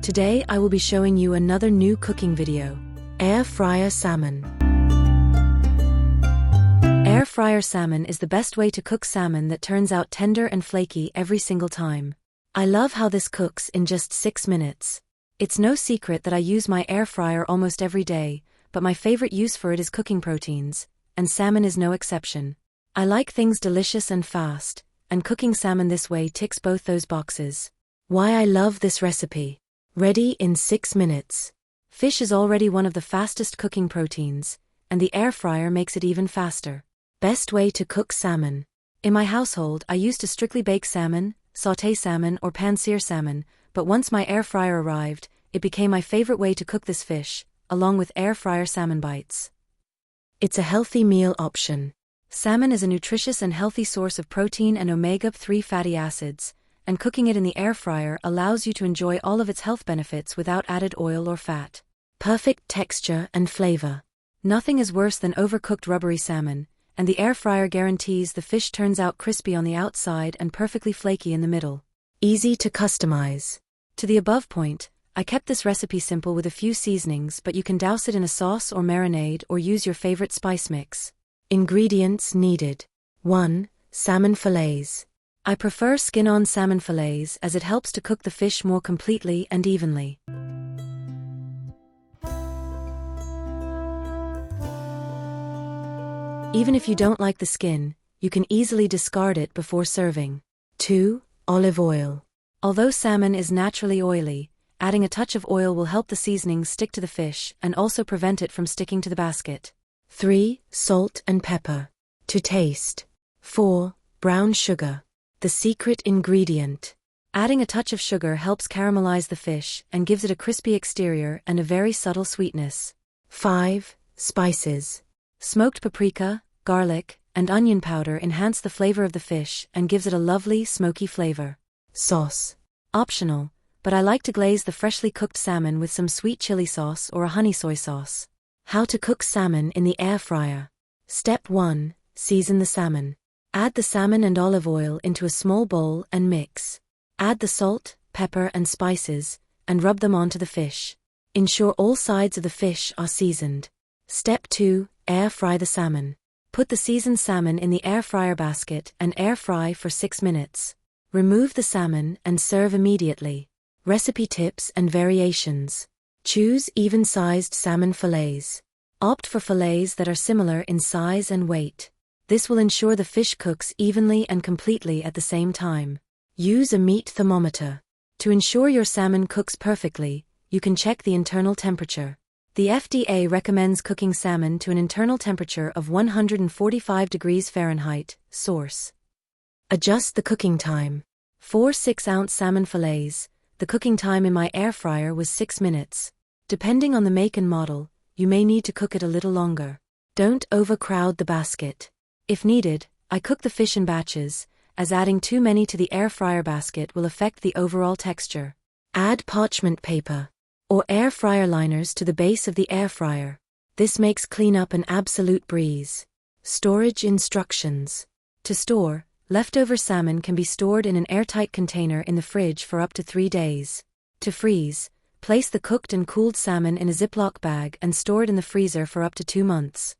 Today I will be showing you another new cooking video. Air fryer salmon. Air fryer salmon is the best way to cook salmon that turns out tender and flaky every single time. I love how this cooks in just 6 minutes. It's no secret that I use my air fryer almost every day, but my favorite use for it is cooking proteins, and salmon is no exception. I like things delicious and fast, and cooking salmon this way ticks both those boxes. Why I love this recipe. Ready in 6 minutes. Fish is already one of the fastest cooking proteins, and the air fryer makes it even faster. Best way to cook salmon. In my household, I used to strictly bake salmon, sauté salmon or pan-sear salmon, but once my air fryer arrived, it became my favorite way to cook this fish, along with air fryer salmon bites. It's a healthy meal option. Salmon is a nutritious and healthy source of protein and omega-3 fatty acids, and cooking it in the air fryer allows you to enjoy all of its health benefits without added oil or fat. Perfect texture and flavor. Nothing is worse than overcooked rubbery salmon, and the air fryer guarantees the fish turns out crispy on the outside and perfectly flaky in the middle. Easy to customize. To the above point, I kept this recipe simple with a few seasonings, but you can douse it in a sauce or marinade or use your favorite spice mix. Ingredients needed. 1. Salmon fillets. I prefer skin-on salmon fillets as it helps to cook the fish more completely and evenly. Even if you don't like the skin, you can easily discard it before serving. 2. Olive oil. Although salmon is naturally oily, adding a touch of oil will help the seasonings stick to the fish and also prevent it from sticking to the basket. 3. Salt and pepper. To taste. 4. Brown sugar. The secret ingredient. Adding a touch of sugar helps caramelize the fish and gives it a crispy exterior and a very subtle sweetness. 5. Spices. Smoked paprika, garlic, and onion powder enhance the flavor of the fish and gives it a lovely, smoky flavor. Sauce. Optional, but I like to glaze the freshly cooked salmon with some sweet chili sauce or a honey soy sauce. How to cook salmon in the air fryer. Step 1. Season the salmon. Add the salmon and olive oil into a small bowl and mix. Add the salt, pepper and spices, and rub them onto the fish. Ensure all sides of the fish are seasoned. Step 2. Air fry the salmon. Put the seasoned salmon in the air fryer basket and air fry for 6 minutes. Remove the salmon and serve immediately. Recipe tips and variations. Choose even-sized salmon fillets. Opt for fillets that are similar in size and weight. This will ensure the fish cooks evenly and completely at the same time. Use a meat thermometer. To ensure your salmon cooks perfectly, you can check the internal temperature. The FDA recommends cooking salmon to an internal temperature of 145 degrees Fahrenheit. Source. Adjust the cooking time. For 6-ounce salmon fillets, the cooking time in my air fryer was 6 minutes. Depending on the make and model, you may need to cook it a little longer. Don't overcrowd the basket. If needed, I cook the fish in batches, as adding too many to the air fryer basket will affect the overall texture. Add parchment paper or air fryer liners to the base of the air fryer. This makes cleanup an absolute breeze. Storage instructions. To store, leftover salmon can be stored in an airtight container in the fridge for up to 3 days. To freeze, place the cooked and cooled salmon in a Ziploc bag and store it in the freezer for up to 2 months.